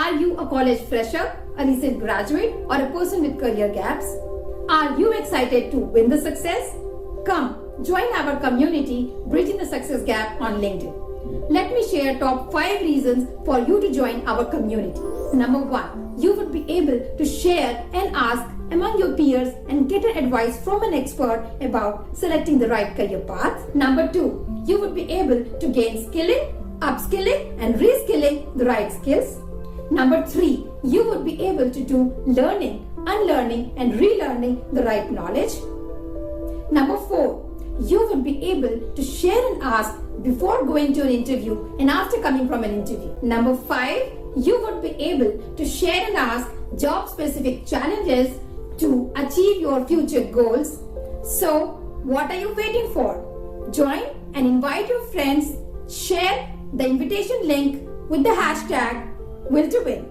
Are you a college fresher, a recent graduate, or a person with career gaps? Are you excited to win the success? Come, join our community Bridging the Success Gap on LinkedIn. Let me share top 5 reasons for you to join our community. Number 1, you would be able to share and ask among your peers and get an advice from an expert about selecting the right career path. Number 2, you would be able to gain skilling, upskilling and reskilling the right skills. Number 3, you would be able to do learning, unlearning and relearning the right knowledge. Number 4, you would be able to share and ask before going to an interview and after coming from an interview. Number 5, you would be able to share and ask job-specific challenges to achieve your future goals. So, what are you waiting for? Join and invite your friends. Share the invitation link with the hashtag #WillToWin.